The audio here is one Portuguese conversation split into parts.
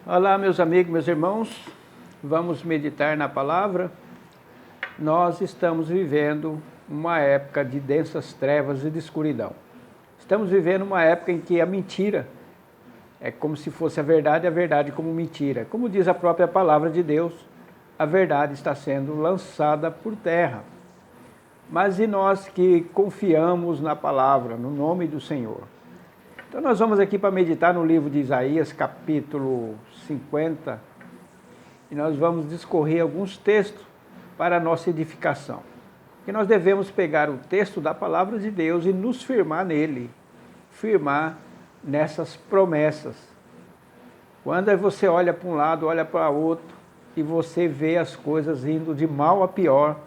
Olá, meus amigos, meus irmãos, vamos meditar na palavra. Nós estamos vivendo uma época de densas trevas e de escuridão. Estamos vivendo uma época em que a mentira é como se fosse a verdade como mentira. Como diz a própria palavra de Deus, a verdade está sendo lançada por terra. Mas e nós que confiamos na palavra, no nome do Senhor? Então nós vamos aqui para meditar no livro de Isaías, capítulo 50, e nós vamos discorrer alguns textos para a nossa edificação. Que nós devemos pegar o texto da palavra de Deus e nos firmar nele, firmar nessas promessas. Quando você olha para um lado, olha para outro, e você vê as coisas indo de mal a pior,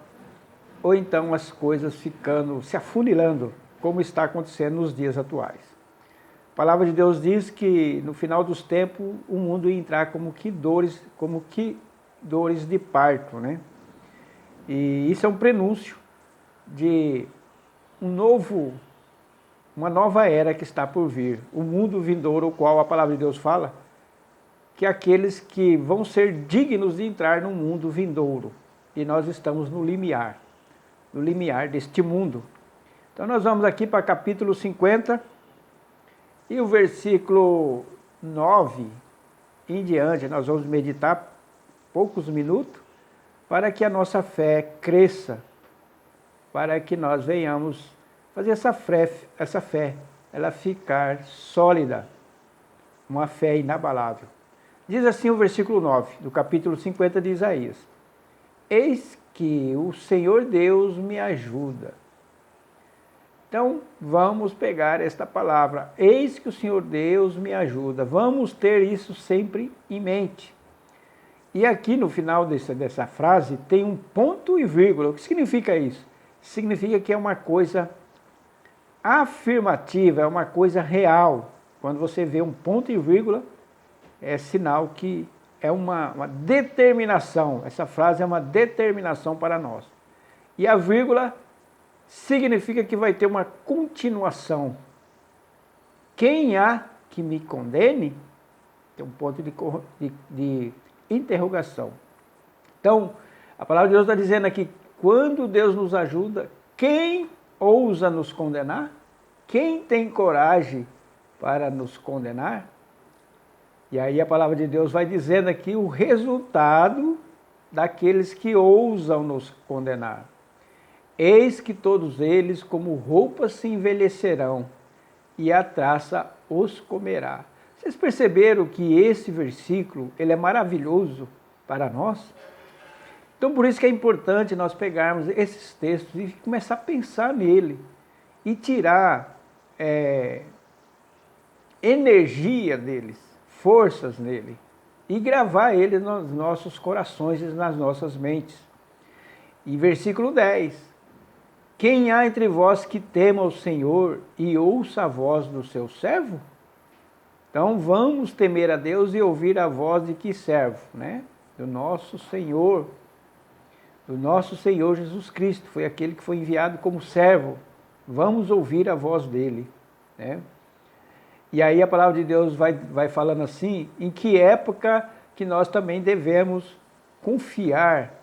ou então as coisas ficando, se afunilando, como está acontecendo nos dias atuais. A palavra de Deus diz que no final dos tempos o mundo ia entrar como que dores de parto, né? E isso é um prenúncio de uma nova era que está por vir. O mundo vindouro, o qual a palavra de Deus fala, que aqueles que vão ser dignos de entrar no mundo vindouro. E nós estamos no limiar deste mundo. Então nós vamos aqui para capítulo 50, e o versículo 9 em diante, nós vamos meditar poucos minutos, para que a nossa fé cresça, para que nós venhamos fazer essa fé, ela ficar sólida, uma fé inabalável. Diz assim o versículo 9, do capítulo 50 de Isaías: Eis que o Senhor Deus me ajuda. Então, vamos pegar esta palavra, eis que o Senhor Deus me ajuda. Vamos ter isso sempre em mente. E aqui no final dessa frase tem um ponto e vírgula. O que significa isso? Significa que é uma coisa afirmativa, é uma coisa real. Quando você vê um ponto e vírgula, é sinal que é uma determinação. Essa frase é uma determinação para nós. E a vírgula significa que vai ter uma continuação. Quem há que me condene? Tem um ponto de interrogação. Então, a palavra de Deus está dizendo aqui, quando Deus nos ajuda, quem ousa nos condenar? Quem tem coragem para nos condenar? E aí a palavra de Deus vai dizendo aqui o resultado daqueles que ousam nos condenar. Eis que todos eles como roupas se envelhecerão, e a traça os comerá. Vocês perceberam que esse versículo ele é maravilhoso para nós? Então por isso que é importante nós pegarmos esses textos e começar a pensar nele, e tirar energia deles, forças nele, e gravar ele nos nossos corações e nas nossas mentes. E versículo 10. Quem há entre vós que tema o Senhor e ouça a voz do seu servo? Então vamos temer a Deus e ouvir a voz de que servo? Né? Do nosso Senhor Jesus Cristo, foi aquele que foi enviado como servo. Vamos ouvir a voz dele. Né? E aí a palavra de Deus vai falando assim, em que época que nós também devemos confiar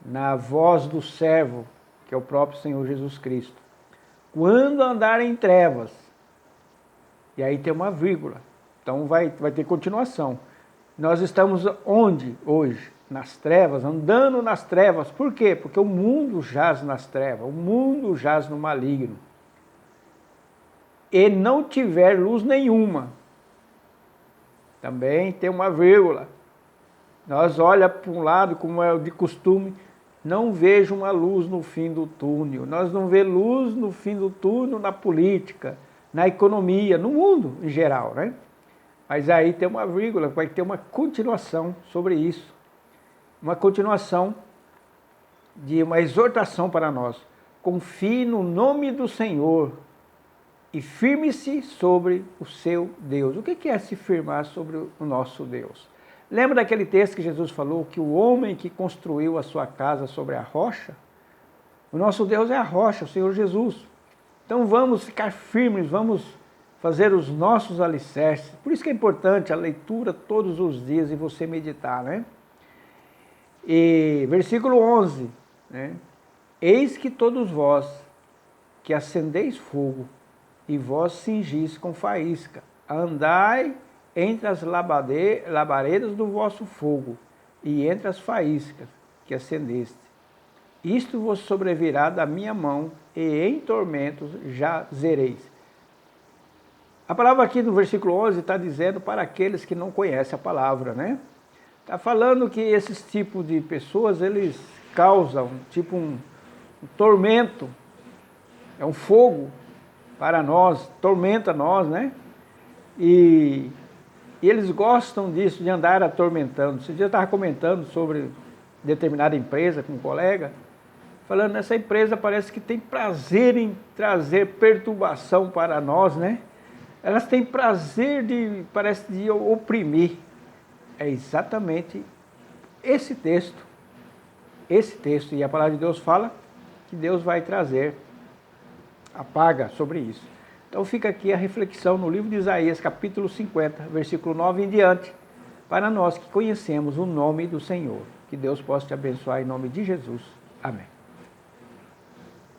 na voz do servo, que é o próprio Senhor Jesus Cristo. Quando andar em trevas, e aí tem uma vírgula, então vai ter continuação. Nós estamos onde hoje? Nas trevas, andando nas trevas. Por quê? Porque o mundo jaz nas trevas, o mundo jaz no maligno. E não tiver luz nenhuma. Também tem uma vírgula. Nós olhamos para um lado, como é de costume, não vejo uma luz no fim do túnel. Nós não vemos luz no fim do túnel na política, na economia, no mundo em geral, né? Mas aí tem uma vírgula, vai ter uma continuação sobre isso. Uma continuação de uma exortação para nós. Confie no nome do Senhor e firme-se sobre o seu Deus. O que é se firmar sobre o nosso Deus? Lembra daquele texto que Jesus falou que o homem que construiu a sua casa sobre a rocha? O nosso Deus é a rocha, o Senhor Jesus. Então vamos ficar firmes, vamos fazer os nossos alicerces. Por isso que é importante a leitura todos os dias e você meditar, né? E versículo 11, né? Eis que todos vós que acendeis fogo e vós cingis com faísca, andai entre as labaredas do vosso fogo e entre as faíscas que acendeste. Isto vos sobrevirá da minha mão e em tormentos jazereis. A palavra aqui no versículo 11 está dizendo para aqueles que não conhecem a palavra, né? Está falando que esses tipos de pessoas, eles causam tipo um tormento, é um fogo para nós, tormenta nós, né? E eles gostam disso, de andar atormentando. Esse dia eu estava comentando sobre determinada empresa com um colega, falando, essa empresa parece que tem prazer em trazer perturbação para nós, né? Elas têm prazer parece de oprimir. É exatamente esse texto, e a palavra de Deus fala que Deus vai trazer a paga sobre isso. Então fica aqui a reflexão no livro de Isaías, capítulo 50, versículo 9 em diante, para nós que conhecemos o nome do Senhor. Que Deus possa te abençoar em nome de Jesus. Amém.